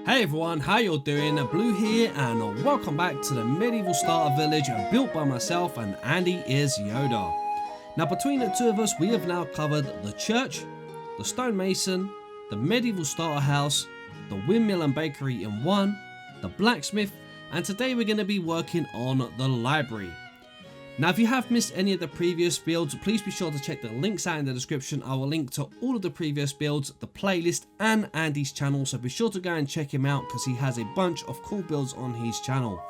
Hey everyone, how you all doing? Blue here and welcome back to the medieval starter village built by myself and AndyIsYoda. Now between the two of us we have now covered the church, the stonemason, the medieval starter house, the windmill and bakery in one, the blacksmith, and today we're going to be working on the library. Now if you have missed any of the previous builds, please be sure to check the links out in the description. I will link to all of the previous builds, the playlist and Andy's channel, so be sure to go and check him out because he has a bunch of cool builds on his channel.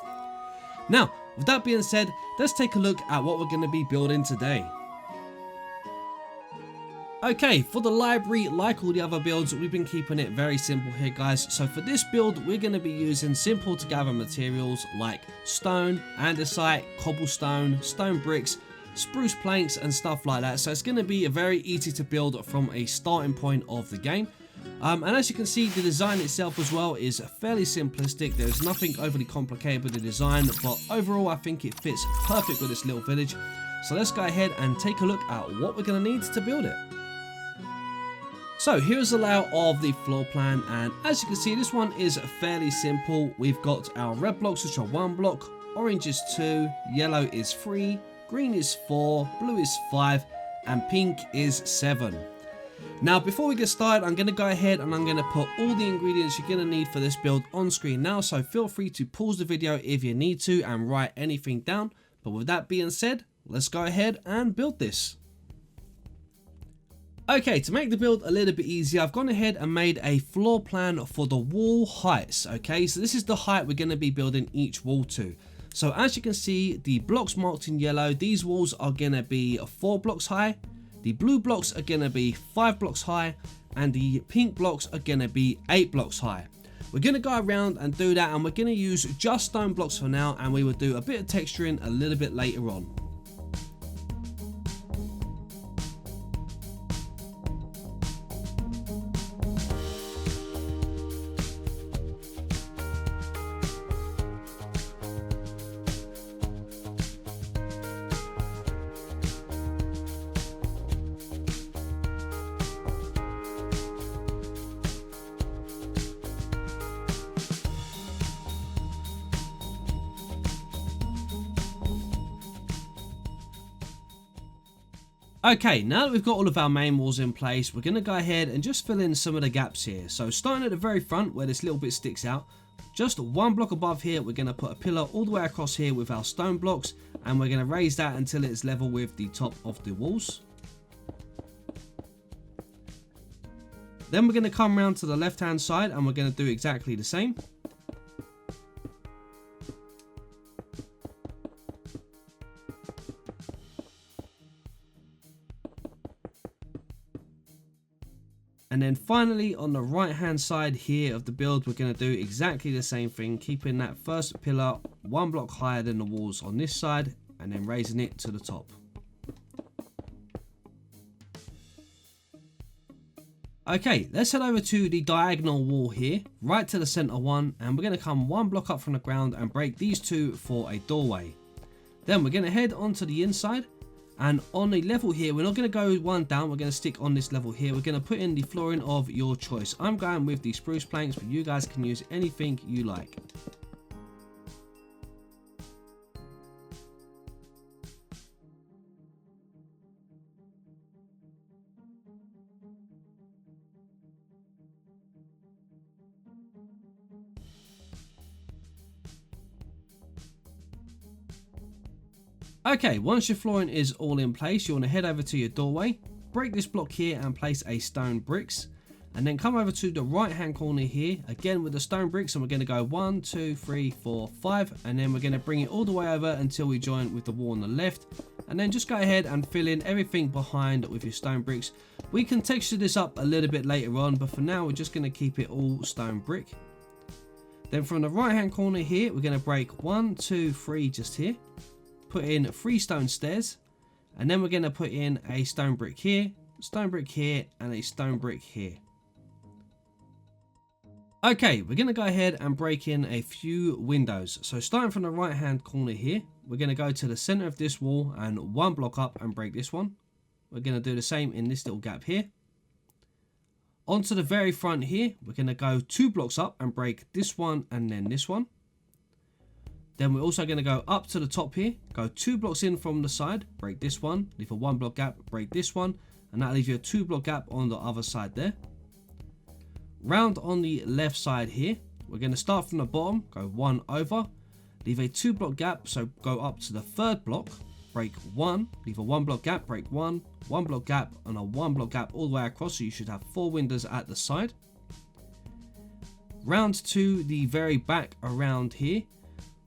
Now with that being said, let's take a look at what we're going to be building today. Okay, for the library, like all the other builds, we've been keeping it very simple here guys. So for this build, we're going to be using simple to gather materials like stone, andesite, cobblestone, stone bricks, spruce planks and stuff like that. So it's going to be very easy to build from a starting point of the game. And as you can see, the design itself as well is fairly simplistic. There's nothing overly complicated with the design, but overall I think it fits perfect with this little village. So let's go ahead and take a look at what we're going to need to build it. So here's the layout of the floor plan, and as you can see this one is fairly simple. We've got our red blocks which are 1 block, orange is 2, yellow is 3, green is 4, blue is 5 and pink is 7. Now before we get started, I'm going to go ahead and I'm going to put all the ingredients you're going to need for this build on screen now, so feel free to pause the video if you need to and write anything down. But with that being said, let's go ahead and build this. Okay, to make the build a little bit easier, I've gone ahead and made a floor plan for the wall heights. Okay, so this is the height we're going to be building each wall to. So as you can see, the blocks marked in yellow, these walls are going to be 4 blocks high. The blue blocks are going to be 5 blocks high. And the pink blocks are going to be 8 blocks high. We're going to go around and do that, and we're going to use just stone blocks for now, and we will do a bit of texturing a little bit later on. Okay, now that we've got all of our main walls in place, we're going to go ahead and just fill in some of the gaps here. So starting at the very front where this little bit sticks out, just 1 block above here, we're going to put a pillar all the way across here with our stone blocks, and we're going to raise that until it's level with the top of the walls. Then we're going to come around to the left hand side and we're going to do exactly the same. And then finally on the right hand side here of the build, we're going to do exactly the same thing, keeping that first pillar 1 block higher than the walls on this side and then raising it to the top. Okay, let's head over to the diagonal wall here, right to the center one, and we're going to come 1 block up from the ground and break these 2 for a doorway. Then we're going to head onto the inside. And on the level here, we're not going to go 1 down, we're going to stick on this level here. We're going to put in the flooring of your choice. I'm going with the spruce planks, but you guys can use anything you like. Okay, once your flooring is all in place, you want to head over to your doorway, break this block here and place a stone bricks, and then come over to the right hand corner here, again with the stone bricks, and we're going to go 1, 2, 3, 4, 5, and then we're going to bring it all the way over until we join with the wall on the left, and then just go ahead and fill in everything behind with your stone bricks. We can texture this up a little bit later on, but for now we're just going to keep it all stone brick. Then from the right hand corner here, we're going to break 1, 2, 3 just here. Put in 3 stone stairs, and then we're going to put in a stone brick here, and a stone brick here. Okay, we're going to go ahead and break in a few windows. So starting from the right hand corner here, we're going to go to the center of this wall and 1 block up and break this one. We're going to do the same in this little gap here. onto the very front here, we're going to go 2 blocks up and break this one and then this one. Then we're also going to go up to the top here, go 2 blocks in from the side, break this one, leave a 1 block gap, break this one, and that'll leave you a 2 block gap on the other side there. Round on the left side here, we're going to start from the bottom, go 1 over, leave a 2 block gap, so go up to the 3rd block, break 1, leave a 1 block gap, break 1, 1 block gap, and a 1 block gap all the way across, so you should have 4 windows at the side. Round to the very back around here,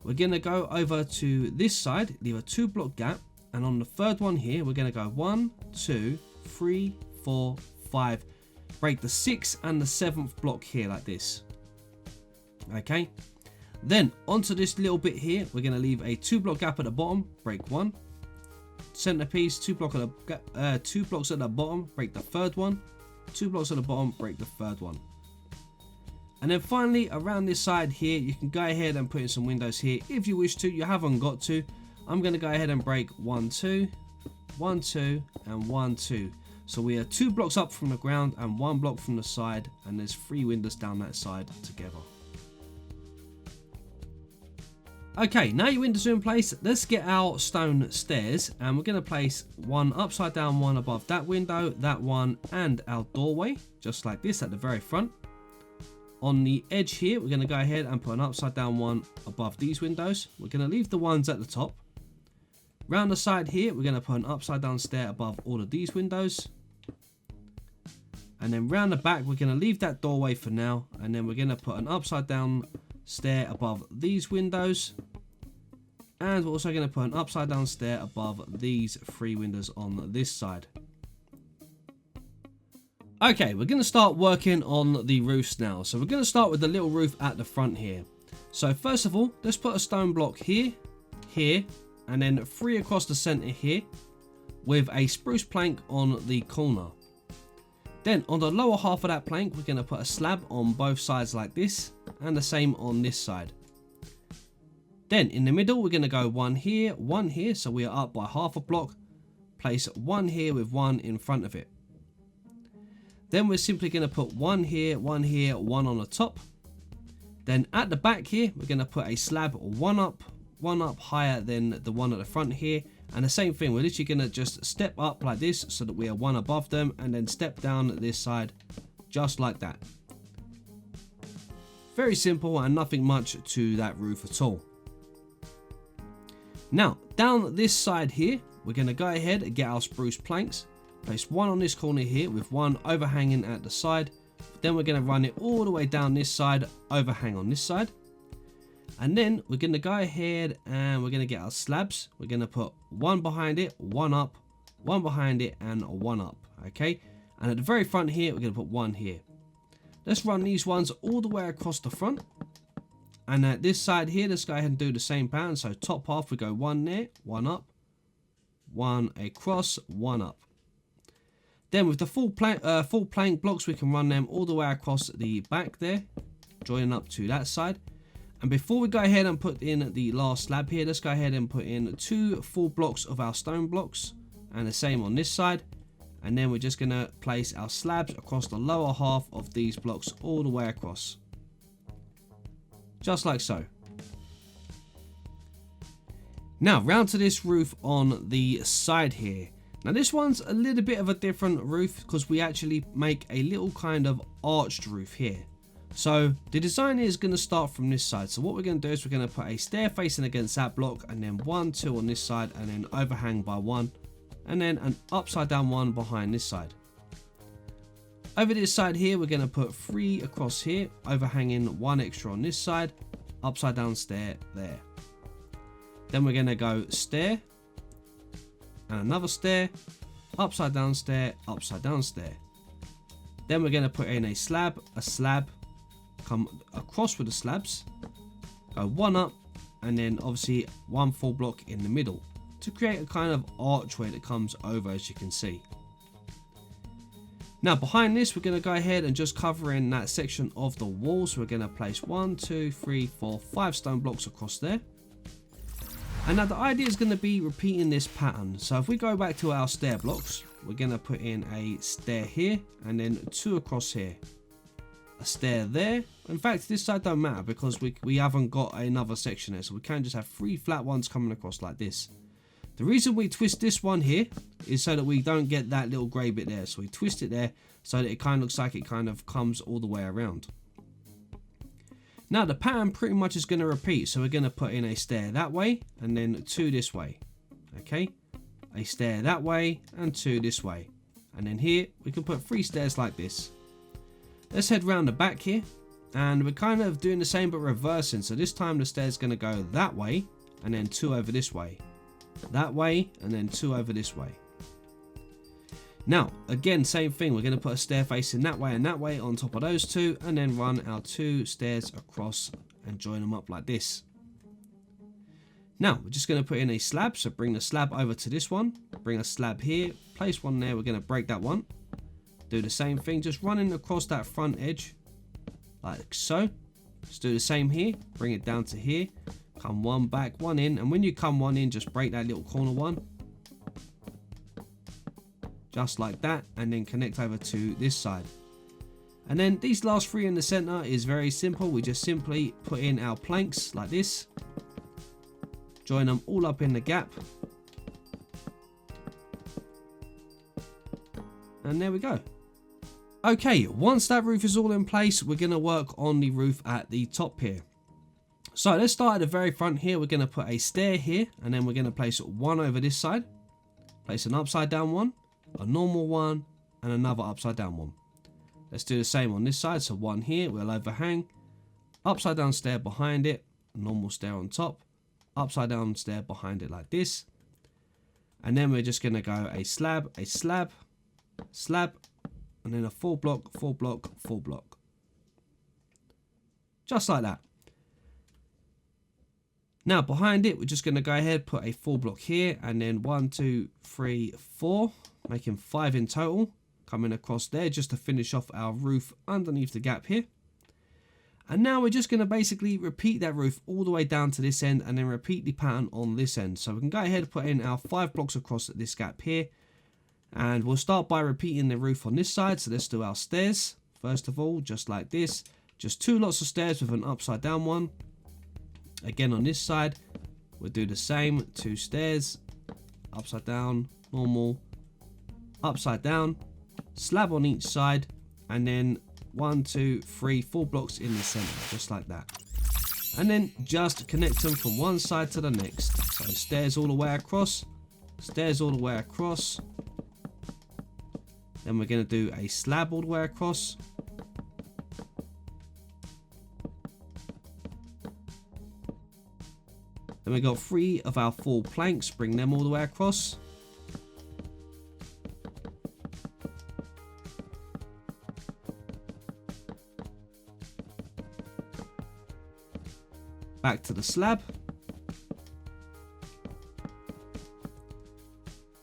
we're going to go over to this side, leave a 2 block gap, and on the 3rd one here, we're going to go 1, 2, 3, 4, 5, break the 6th and the 7th block here like this. Okay, then onto this little bit here, we're going to leave a 2 block gap at the bottom, break 1, center piece, 2 blocks at the bottom, break the 3rd one, 2 blocks at the bottom, break the 3rd one. And then finally around this side here, you can go ahead and put in some windows here if you wish to. You haven't got to. I'm going to go ahead and break 1, 2, 1, 2, and 1, 2. So we are 2 blocks up from the ground and 1 block from the side, and there's 3 windows down that side together. Okay, now your windows are in place, let's get our stone stairs, and we're going to place one upside down, one above that window, that one, and our doorway, just like this at the very front. On the edge here, we're going to go ahead and put an upside down one above these windows. We're going to leave the ones at the top. Round the side here, we're going to put an upside down stair above all of these windows. And then round the back, we're going to leave that doorway for now. And then we're going to put an upside down stair above these windows. And we're also going to put an upside down stair above these 3 windows on this side. Okay, we're going to start working on the roofs now. So we're going to start with the little roof at the front here. So first of all, let's put a stone block here, here, and then 3 across the center here with a spruce plank on the corner. Then on the lower half of that plank, we're going to put a slab on both sides like this, and the same on this side. Then in the middle, we're going to go 1 here, 1 here, so we are up by half a block. Place 1 here with 1 in front of it. Then we're simply going to put 1 here, 1 here, 1 on the top. Then at the back here, we're going to put a slab 1 up higher than the one at the front here. And the same thing, we're literally going to just step up like this so that we are 1 above them, and then step down this side just like that. Very simple and nothing much to that roof at all. Now down this side here, we're going to go ahead and get our spruce planks. Place 1 on this corner here with 1 overhanging at the side. Then we're going to run it all the way down this side, overhang on this side. And then we're going to go ahead and we're going to get our slabs. We're going to put 1 behind it, 1 up, 1 behind it, and 1 up. Okay. And at the very front here, we're going to put 1 here. Let's run these ones all the way across the front. And at this side here, let's go ahead and do the same pattern. So top half, we go 1 there, 1 up, 1 across, 1 up. Then with the full plank blocks, we can run them all the way across the back there, joining up to that side. And before we go ahead and put in the last slab here, let's go ahead and put in 2 full blocks of our stone blocks, and the same on this side. And then we're just going to place our slabs across the lower half of these blocks all the way across. Just like so. Now round to this roof on the side here. Now this one's a little bit of a different roof because we actually make a little kind of arched roof here. So the design is going to start from this side. So what we're going to do is we're going to put a stair facing against that block, and then 1, 2 on this side, and then overhang by 1, and then an upside down 1 behind this side. Over this side here, we're going to put 3 across here, overhanging 1 extra on this side, upside down stair there. Then we're going to go stair, and another stair, upside down stair, upside down stair. Then we're going to put in a slab, come across with the slabs, go 1 up, and then obviously 1 full block in the middle to create a kind of archway that comes over, as you can see. Now behind this, we're going to go ahead and just cover in that section of the wall. So we're going to place 1, 2, 3, 4, 5 stone blocks across there. And now the idea is going to be repeating this pattern. So if we go back to our stair blocks, we're going to put in a stair here and then 2 across here. A stair there. In fact, this side don't matter because we haven't got another section there, so we can just have 3 flat ones coming across like this. The reason we twist this one here is so that we don't get that little grey bit there. So we twist it there so that it kind of looks like it kind of comes all the way around. Now the pattern pretty much is going to repeat, so we're going to put in a stair that way and then 2 this way. Okay, a stair that way and 2 this way, and then here we can put 3 stairs like this. Let's head round the back here, and we're kind of doing the same but reversing. So this time the stair's going to go that way and then 2 over this way, that way and then 2 over this way. Now again, same thing, we're going to put a stair facing that way and that way on top of those 2, and then run our 2 stairs across and join them up like this. Now we're just going to put in a slab, so bring the slab over to this one, bring a slab here, place one there, we're going to break that one, do the same thing, just running across that front edge like so. Just do the same here, bring it down to here, come 1 back, 1 in, and when you come 1 in, just break that little corner one, just like that, and then connect over to this side. And then these last 3 in the center is very simple. We just simply put in our planks like this, join them all up in the gap, and there we go. Okay, once that roof is all in place, we're going to work on the roof at the top here. So let's start at the very front here. We're going to put a stair here, and then we're going to place 1 over this side, place an upside down one, a normal one, and another upside down one. Let's do the same on this side. So 1 here, we'll overhang, upside down stair behind it, normal stair on top, upside down stair behind it like this. And then we're just going to go a slab, slab, and then a 4 block, 4 block, 4 block. Just like that. Now behind it, we're just going to go ahead, put a 4 block here, and then 1, 2, 3, 4, making 5 in total, coming across there just to finish off our roof underneath the gap here. And now we're just going to basically repeat that roof all the way down to this end, and then repeat the pattern on this end. So we can go ahead and put in our 5 blocks across this gap here, and we'll start by repeating the roof on this side. So let's do our stairs first of all, just like this, just 2 lots of stairs with an upside down one. Again on this side, we'll do the same, 2 stairs, upside down, normal, upside down, slab on each side, and then 1, 2, 3, 4 blocks in the center, just like that. And then just connect them from one side to the next. So stairs all the way across, stairs all the way across. Then we're going to do a slab all the way across. Then we got 3 of our 4 planks, bring them all the way across. Back to the slab.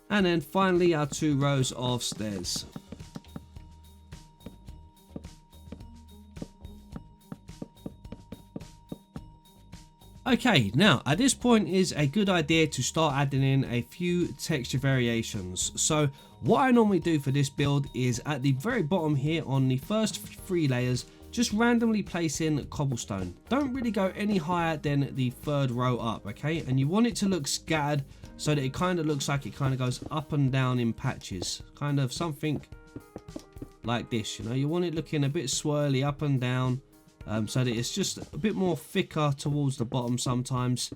And then finally our 2 rows of stairs. Okay, now at this point is a good idea to start adding in a few texture variations. So what I normally do for this build is at the very bottom here on the first 3 layers, just randomly place in cobblestone. Don't really go any higher than the 3rd row up, okay? And you want it to look scattered so that it kind of looks like it kind of goes up and down in patches, kind of something like this, you know? You want it looking a bit swirly up and down, so that it's just a bit more thicker towards the bottom sometimes,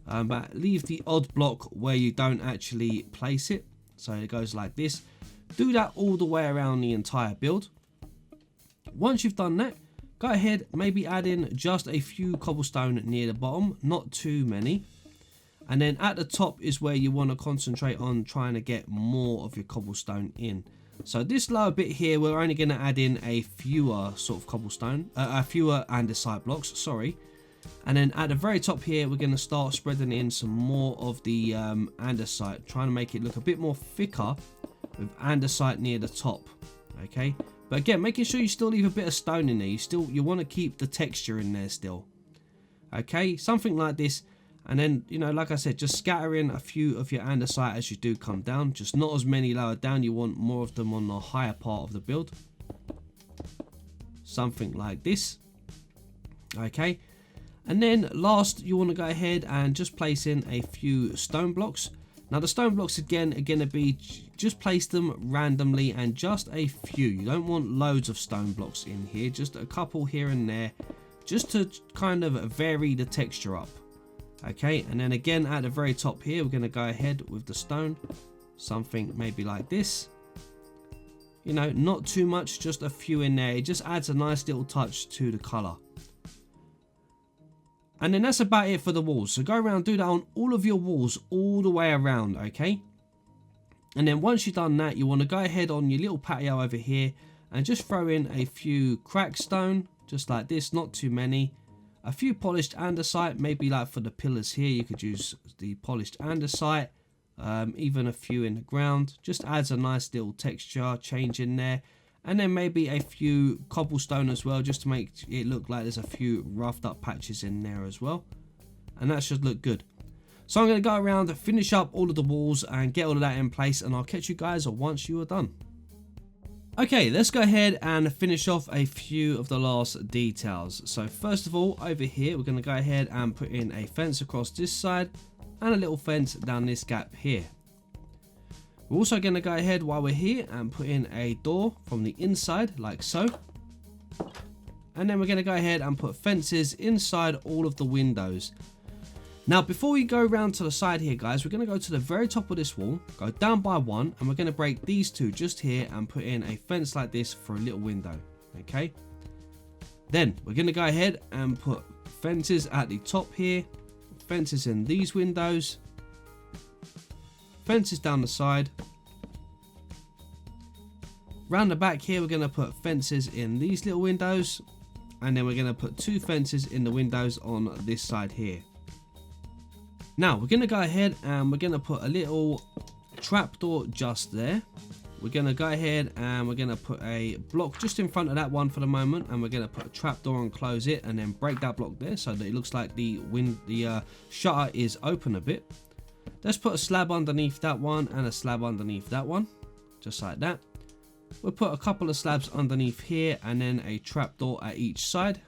but leave the odd block where you don't actually place it, so it goes like this. Do that all the way around the entire build. Once you've done that, go ahead, maybe add in just a few cobblestone near the bottom, not too many. And then at the top is where you want to concentrate on trying to get more of your cobblestone in. So this lower bit here, we're only going to add in a fewer sort of cobblestone, fewer andesite blocks, sorry. And then at the very top here, we're going to start spreading in some more of the andesite, trying to make it look a bit more thicker with andesite near the top, okay? But again, making sure you still leave a bit of stone in there. You want to keep the texture in there still, okay? Something like this. And then, you know, like I said, just scatter in a few of your andesite as you do come down. Just not as many lower down. You want more of them on the higher part of the build. Something like this. Okay. And then last, you want to go ahead and just place in a few stone blocks. Now the stone blocks again are going to be, just place them randomly and just a few. You don't want loads of stone blocks in here, just a couple here and there, just to kind of vary the texture up. Okay, and then again at the very top here, we're going to go ahead with the stone, something maybe like this. You know, not too much, just a few in there. It just adds a nice little touch to the color. And then that's about it for the walls. So go around, do that on all of your walls, all the way around, okay? And then once you've done that, you want to go ahead on your little patio over here and just throw in a few crack stone, just like this, not too many. A few polished andesite, maybe like for the pillars here, you could use the polished andesite. Even a few in the ground. Just adds a nice little texture change in there. And then maybe a few cobblestone as well, just to make it look like there's a few roughed up patches in there as well. And that should look good. So I'm going to go around and finish up all of the walls and get all of that in place, and I'll catch you guys once you are done. Okay, let's go ahead and finish off a few of the last details. So first of all, over here, we're going to go ahead and put in a fence across this side and a little fence down this gap here. We're also going to go ahead while we're here and put in a door from the inside like so. And then we're going to go ahead and put fences inside all of the windows. Now before we go around to the side here guys, we're going to go to the very top of this wall, go down by one, and we're going to break these two just here and put in a fence like this for a little window. Okay. Then we're going to go ahead and put fences at the top here, fences in these windows, fences down the side. Round the back here, we're going to put fences in these little windows, and then we're going to put two fences in the windows on this side here. Now we're going to go ahead and we're going to put a little trapdoor just there. We're going to go ahead and we're going to put a block just in front of that one for the moment, and we're going to put a trapdoor and close it, and then break that block there so that it looks like the shutter is open a bit. Let's put a slab underneath that one and a slab underneath that one, just like that. We'll put a couple of slabs underneath here and then a trapdoor at each side,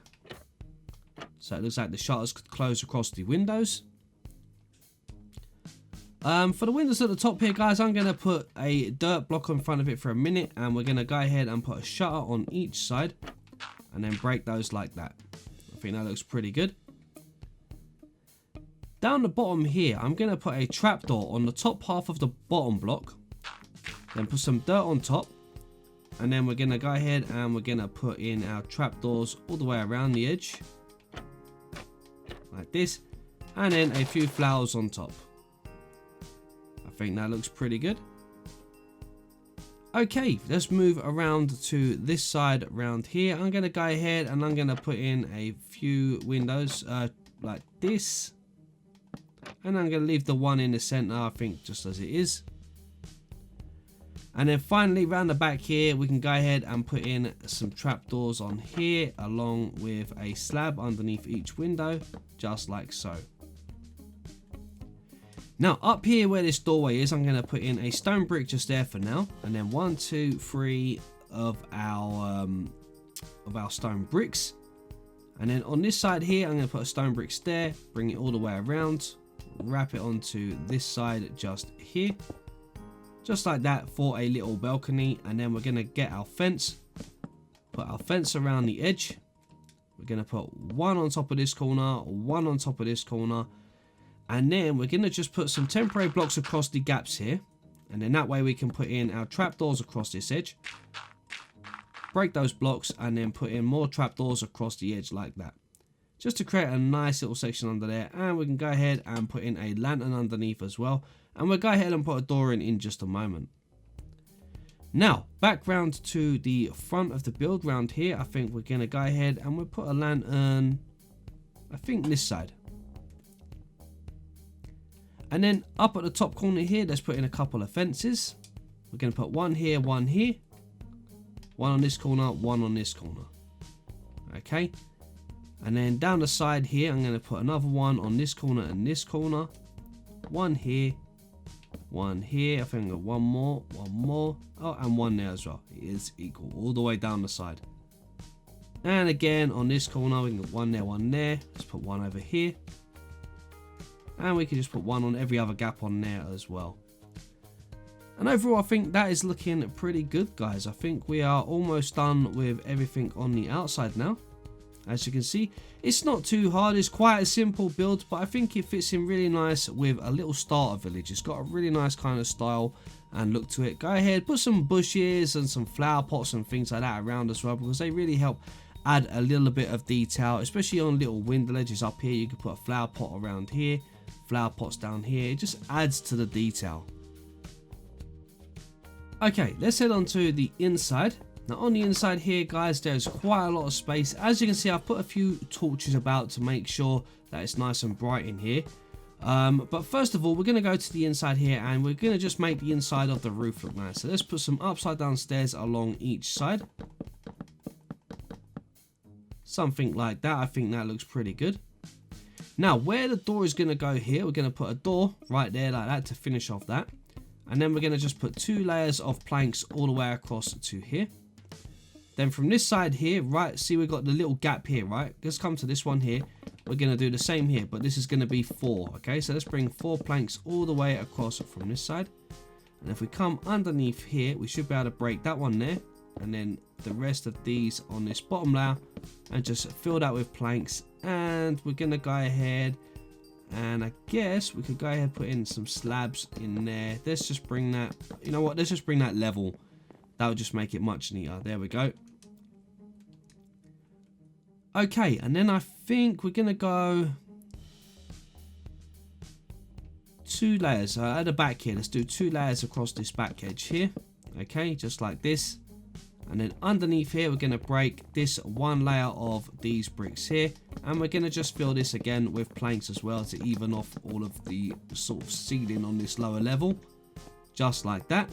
so it looks like the shutters could close across the windows. For the windows at the top here guys, I'm going to put a dirt block in front of it for a minute, and we're going to go ahead and put a shutter on each side and then break those like that. I think that looks pretty good. Down the bottom here, I'm going to put a trapdoor on the top half of the bottom block, then put some dirt on top, and then we're going to go ahead and we're going to put in our trapdoors all the way around the edge like this, and then a few flowers on top. I think that looks pretty good. Okay, let's move around to this side around here. I'm going to go ahead and I'm going to put in a few windows like this, and I'm going to leave the one in the center, I think, just as it is. And then finally around the back here, we can go ahead and put in some trapdoors on here along with a slab underneath each window, just like so. Now up here where this doorway is, I'm going to put in a stone brick just there for now, and then 1, 2, 3 of our stone bricks. And then on this side here, I'm going to put a stone brick stair, bring it all the way around, wrap it onto this side just here, just like that, for a little balcony. And then we're going to get our fence, put our fence around the edge. We're going to put one on top of this corner, one on top of this corner. And then we're going to just put some temporary blocks across the gaps here. And then that way we can put in our trapdoors across this edge. Break those blocks and then put in more trapdoors across the edge like that. Just to create a nice little section under there. And we can go ahead and put in a lantern underneath as well. And we'll go ahead and put a door in just a moment. Now, back round to the front of the build round here. I think we're going to go ahead and we'll put a lantern, I think this side. And then up at the top corner here, let's put in a couple of fences. We're going to put one here, one on this corner, one on this corner. Okay. And then down the side here, I'm going to put another one on this corner and this corner. One here. One here. I think I've got one more. One more. Oh, and one there as well. It is equal all the way down the side. And again, on this corner, we can get one there, one there. Let's put one over here. And we can just put one on every other gap on there as well. And overall, I think that is looking pretty good, guys. I think we are almost done with everything on the outside now. As you can see, it's not too hard. It's quite a simple build, but I think it fits in really nice with a little starter village. It's got a really nice kind of style and look to it. Go ahead, put some bushes and some flower pots and things like that around as well, because they really help add a little bit of detail, especially on little window ledges up here. You can put a flower pot around here, flower pots down here. It just adds to the detail. Okay, let's head on to the inside. Now on the inside here, guys, there's quite a lot of space. As you can see, I've put a few torches about to make sure that it's nice and bright in here. But first of all, we're going to go to the inside here and we're going to just make the inside of the roof look nice. So let's put some upside down stairs along each side. Something like that. I think that looks pretty good. Now, where the door is going to go here, we're going to put a door right there like that to finish off that. And then we're going to just put 2 layers of planks all the way across to here. Then from this side here, right, see we've got the little gap here, right? Let's come to this one here. We're going to do the same here, but this is going to be 4, okay? So let's bring 4 planks all the way across from this side. And if we come underneath here, we should be able to break that one there. And then the rest of these on this bottom layer. And just fill that with planks. And we're going to go ahead. And I guess we could go ahead and put in some slabs in there. Let's just bring that, you know what, let's just bring that level. That would just make it much neater. There we go. Okay, and then I think we're going to go 2 layers. At the back here, let's do 2 layers across this back edge here. Okay, just like this. And then underneath here, we're going to break this 1 layer of these bricks here. And we're going to just fill this again with planks as well to even off all of the sort of ceiling on this lower level. Just like that.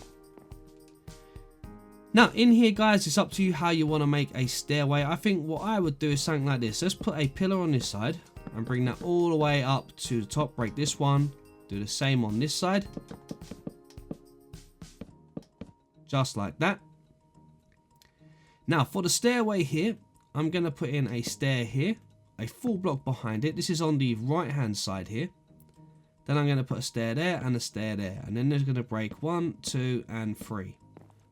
Now, in here, guys, it's up to you how you want to make a stairway. I think what I would do is something like this. Let's put a pillar on this side and bring that all the way up to the top. Break this one. Do the same on this side. Just like that. Now, for the stairway here, I'm going to put in a stair here, a full block behind it. This is on the right-hand side here. Then I'm going to put a stair there and a stair there. And then there's going to break 1, 2, and 3.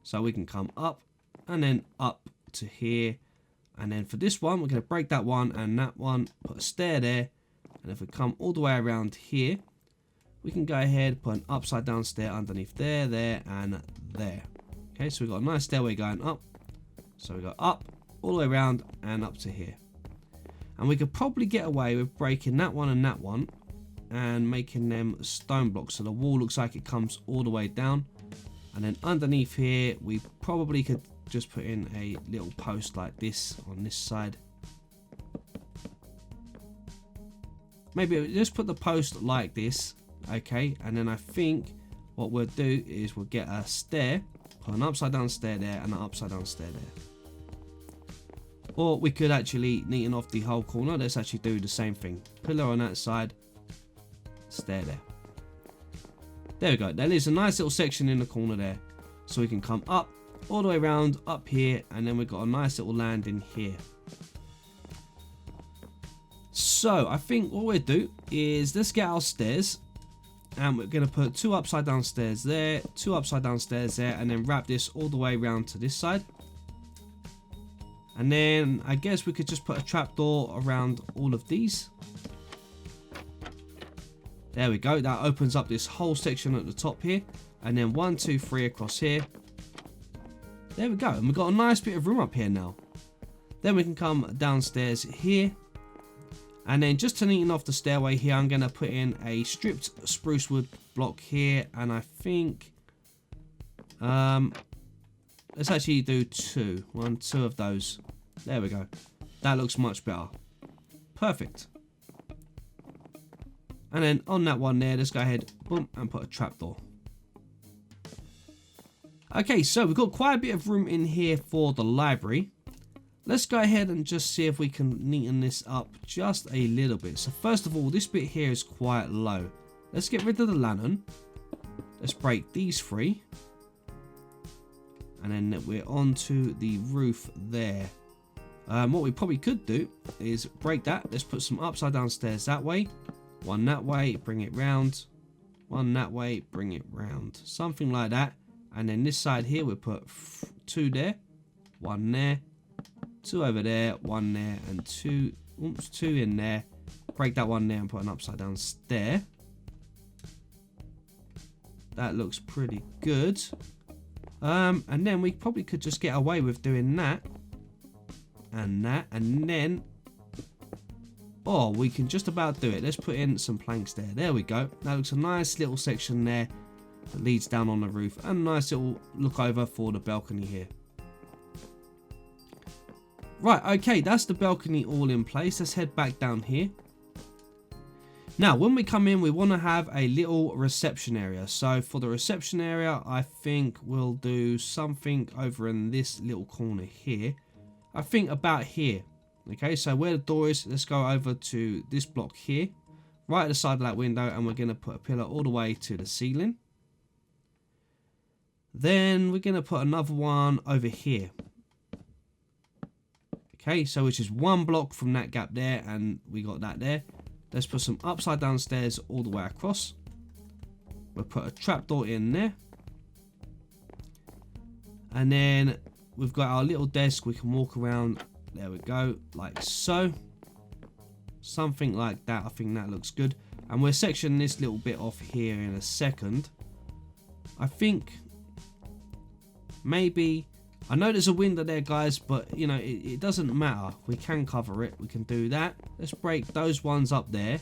So we can come up and then up to here. And then for this one, we're going to break that one and that one, put a stair there. And if we come all the way around here, we can go ahead, put an upside down stair underneath there, there, and there. Okay, so we've got a nice stairway going up. So we go up, all the way around, and up to here. And we could probably get away with breaking that one and making them stone blocks. So the wall looks like it comes all the way down. And then underneath here, we probably could just put in a little post like this on this side. Maybe just put the post like this, okay? And then I think what we'll do is we'll get a stair, put an upside down stair there and an upside down stair there. Or we could actually neaten off the whole corner. Let's actually do the same thing. Pillar on that side, stair there. There we go. That is a nice little section in the corner there. So we can come up, all the way around, up here, and then we've got a nice little landing here. So I think what we'll do is let's get our stairs. And we're going to put 2 upside down stairs there, 2 upside down stairs there, and then wrap this all the way around to this side. And then I guess we could just put a trapdoor around all of these. There we go. That opens up this whole section at the top here. And then 1, 2, 3 across here. There we go. And we've got a nice bit of room up here now. Then we can come downstairs here. And then just to neaten off the stairway here, I'm going to put in a stripped spruce wood block here. And I think... let's actually do 2. 1, 2 of those. There we go. That looks much better. Perfect. And then on that one there, let's go ahead, boom, and put a trapdoor. Okay, so we've got quite a bit of room in here for the library. Let's go ahead and just see if we can neaten this up just a little bit. So first of all, this bit here is quite low. Let's get rid of the lantern. Let's break these three. And then we're onto the roof there. What we probably could do is break that. Let's put some upside down stairs that way. One that way, bring it round. One that way, bring it round. Something like that. And then this side here, we'll put 2 there. 1 there. 2 over there. 1 there. And 2. Oops, 2 in there. Break that one there and put an upside down stair. That looks pretty good. And then we probably could just get away with doing that. And that. And then... oh, we can just about do it. Let's put in some planks there. There we go. That looks a nice little section there that leads down on the roof. And a nice little look over for the balcony here. Right, okay, that's the balcony all in place. Let's head back down here. Now, when we come in, we want to have a little reception area. So for the reception area, I think we'll do something over in this little corner here. I think about here. Okay, so where the door is, let's go over to this block here, right at the side of that window, and we're going to put a pillar all the way to the ceiling. Then we're going to put another one over here. Okay, so which is 1 block from that gap there, and we got that there. Let's put some upside down stairs all the way across. We'll put a trapdoor in there. And then we've got our little desk. We can walk around. There we go, like so. Something like that. I think that looks good. And we'll section this little bit off here in a second. I think maybe... I know there's a window there, guys, but, you know, it doesn't matter. We can cover it. We can do that. Let's break those ones up there.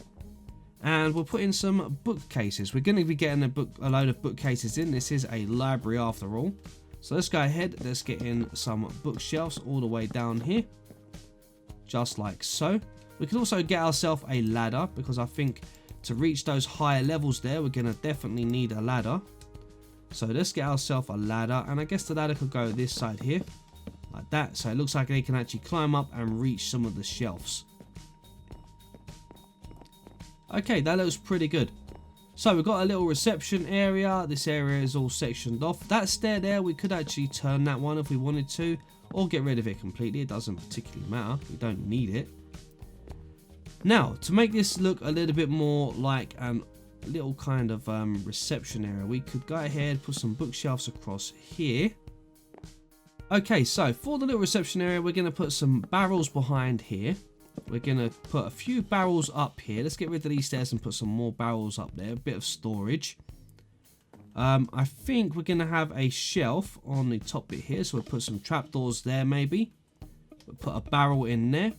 And we'll put in some bookcases. We're going to be getting a load of bookcases in. This is a library after all. So let's go ahead. Let's get in some bookshelves all the way down here. Just like so. We can also get ourselves a ladder, because I think to reach those higher levels there, we're going to definitely need a ladder. So let's get ourselves a ladder, and I guess the ladder could go this side here, like that. So it looks like they can actually climb up and reach some of the shelves. Okay, that looks pretty good. So we've got a little reception area. This area is all sectioned off. That stair there, we could actually turn that one if we wanted to, or get rid of it completely. It doesn't particularly matter. We don't need it. Now, to make this look a little bit more like an little kind of reception area, we could go ahead, put some bookshelves across here. Okay, so for the little reception area, we're going to put some barrels behind here. We're going to put a few barrels up here. Let's get rid of these stairs and put some more barrels up there, a bit of storage. I think we're going to have a shelf on the top bit here, so we'll put some trapdoors there maybe. We'll put a barrel in there.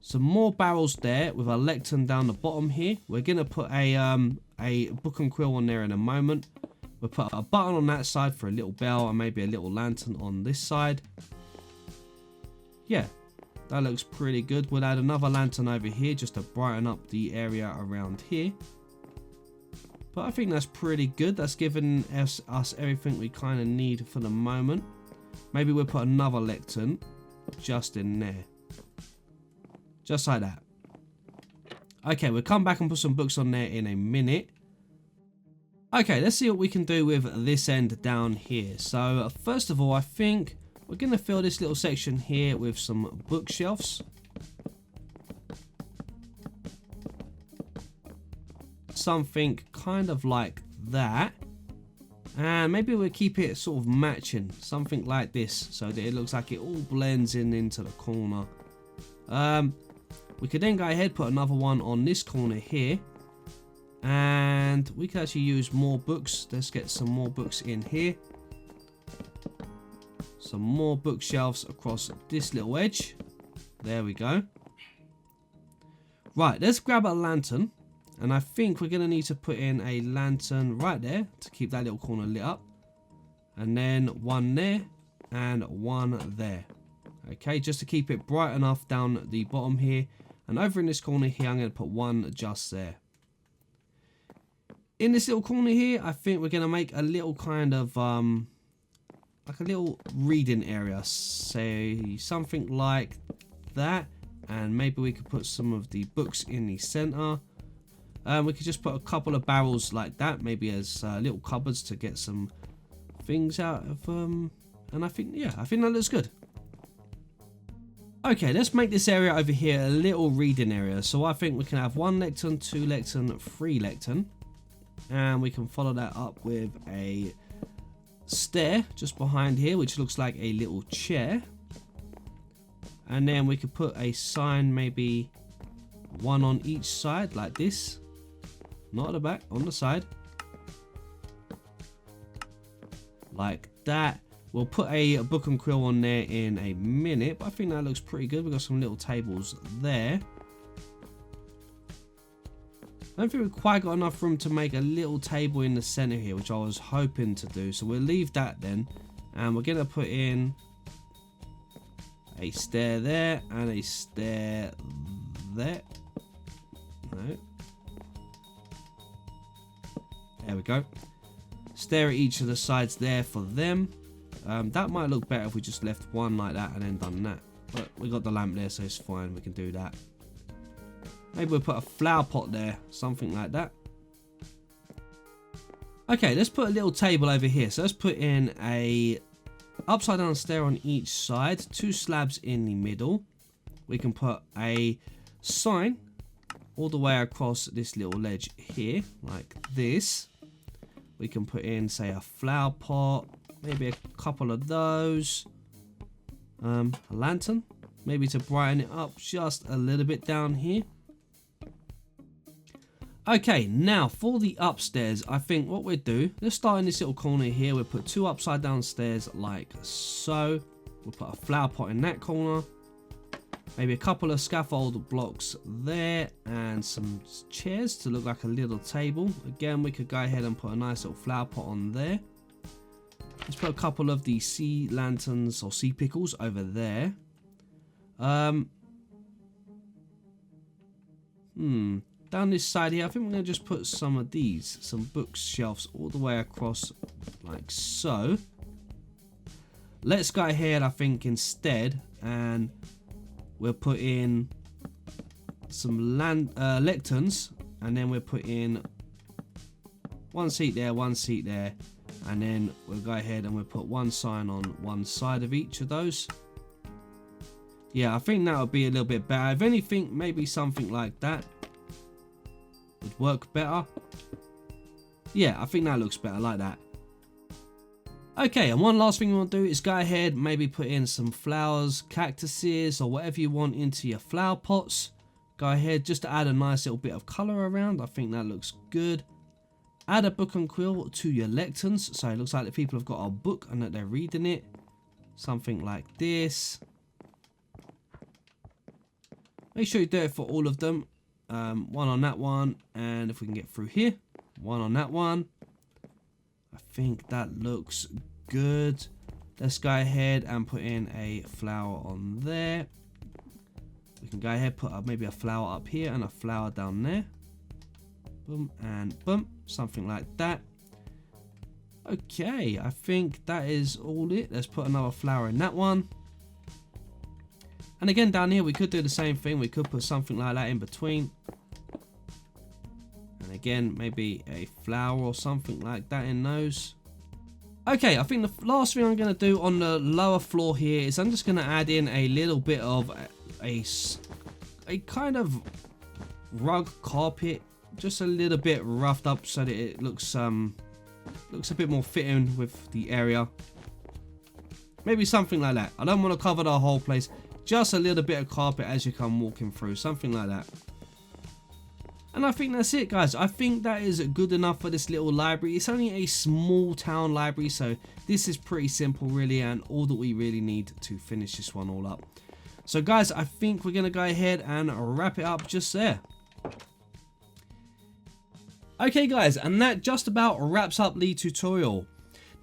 Some more barrels there with a lectern down the bottom here. We're going to put a book and quill on there in a moment. We'll put a button on that side for a little bell, and maybe a little lantern on this side. Yeah, that looks pretty good. We'll add another lantern over here just to brighten up the area around here. But I think that's pretty good. That's given us everything we kind of need for the moment. Maybe we'll put another lectern just in there. Just like that. Okay, we'll come back and put some books on there in a minute. Okay, let's see what we can do with this end down here. So, first of all, I think we're going to fill this little section here with some bookshelves. Something kind of like that. And maybe we'll keep it sort of matching. Something like this, so that it looks like it all blends in into the corner. We could then go ahead, put another one on this corner here. And we could actually use more books. Let's get some more books in here. Some more bookshelves across this little edge. There we go. Right, let's grab a lantern. And I think we're going to need to put in a lantern right there to keep that little corner lit up. And then one there and one there. Okay, just to keep it bright enough down the bottom here. And over in this corner here, I'm going to put one just there. In this little corner here, I think we're going to make a little kind of like a little reading area, say something like that, and maybe we could put some of the books in the center. We could just put a couple of barrels like that, maybe as little cupboards to get some things out of them. And I think that looks good. Okay, let's make this area over here a little reading area. So I think we can have 1 lectern, 2 lectern, 3 lectern, and we can follow that up with a stair just behind here, which looks like a little chair. And then we could put a sign, maybe 1 on each side like this. Not at the back, on the side. Like that. We'll put a book and quill on there in a minute, but I think that looks pretty good. We've got some little tables there. I don't think we've quite got enough room to make a little table in the center here, which I was hoping to do. So we'll leave that then. And we're going to put in a stair there and a stair there. No. There we go. Stair at each of the sides there for them. That might look better if we just left one like that and then done that. But we got the lamp there, so it's fine. We can do that. Maybe we'll put a flower pot there. Something like that. Okay, let's put a little table over here. So let's put in a upside down stair on each side. 2 slabs in the middle. We can put a sign all the way across this little ledge here. Like this. We can put in, say, a flower pot. Maybe a couple of those. A lantern. Maybe to brighten it up just a little bit down here. Okay, now for the upstairs, I think what we'll do, let's start in this little corner here. We'll put 2 upside down stairs like so. We'll put a flower pot in that corner. Maybe a couple of scaffold blocks there and some chairs to look like a little table. Again, we could go ahead and put a nice little flower pot on there. Let's put a couple of the sea lanterns or sea pickles over there. Down this side here, I think we're going to just put some of these, some bookshelves all the way across like so. Let's go ahead, I think, instead, and we'll put in some lecterns, and then we'll put in 1 seat there, 1 seat there, and then we'll go ahead and we'll put 1 sign on one side of each of those. Yeah, I think that would be a little bit better. If anything, maybe something like that would work better. Yeah, I think that looks better like that. Okay, and one last thing you want to do is go ahead, maybe put in some flowers, cactuses, or whatever you want into your flower pots. Go ahead, just to add a nice little bit of colour around. I think that looks good. Add a book and quill to your lecterns, so it looks like the people have got a book and that they're reading it. Something like this. Make sure you do it for all of them. 1 on that one, and if we can get through here, 1 on that one. I think that looks good. Let's go ahead and put in a flower on there. We can go ahead, put up maybe a flower up here and a flower down there. Boom and boom, something like that. Okay, I think that is all it. Let's put another flower in that one. And again, down here, we could do the same thing. We could put something like that in between. And again, maybe a flower or something like that in those. Okay, I think the last thing I'm going to do on the lower floor here is I'm just going to add in a little bit of a kind of rug carpet. Just a little bit roughed up so that it looks a bit more fitting with the area. Maybe something like that. I don't want to cover the whole place. Just a little bit of carpet as you come walking through. Something like that. And I think that's it, guys. I think that is good enough for this little library. It's only a small town library, so this is pretty simple, really, and all that we really need to finish this one all up. So, guys, I think we're going to go ahead and wrap it up just there. Okay, guys, and that just about wraps up the tutorial.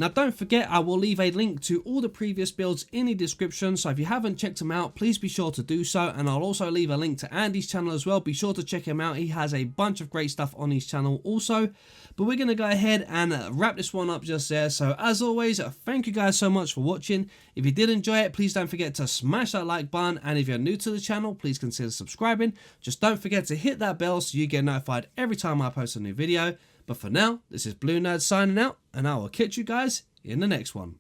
Now don't forget, I will leave a link to all the previous builds in the description, so if you haven't checked them out, please be sure to do so, and I'll also leave a link to Andy's channel as well. Be sure to check him out, he has a bunch of great stuff on his channel also. But we're going to go ahead and wrap this one up just there. So as always, thank you guys so much for watching. If you did enjoy it, please don't forget to smash that like button, and if you're new to the channel, please consider subscribing. Just don't forget to hit that bell so you get notified every time I post a new video. But for now, this is BlueNerd signing out, and I will catch you guys in the next one.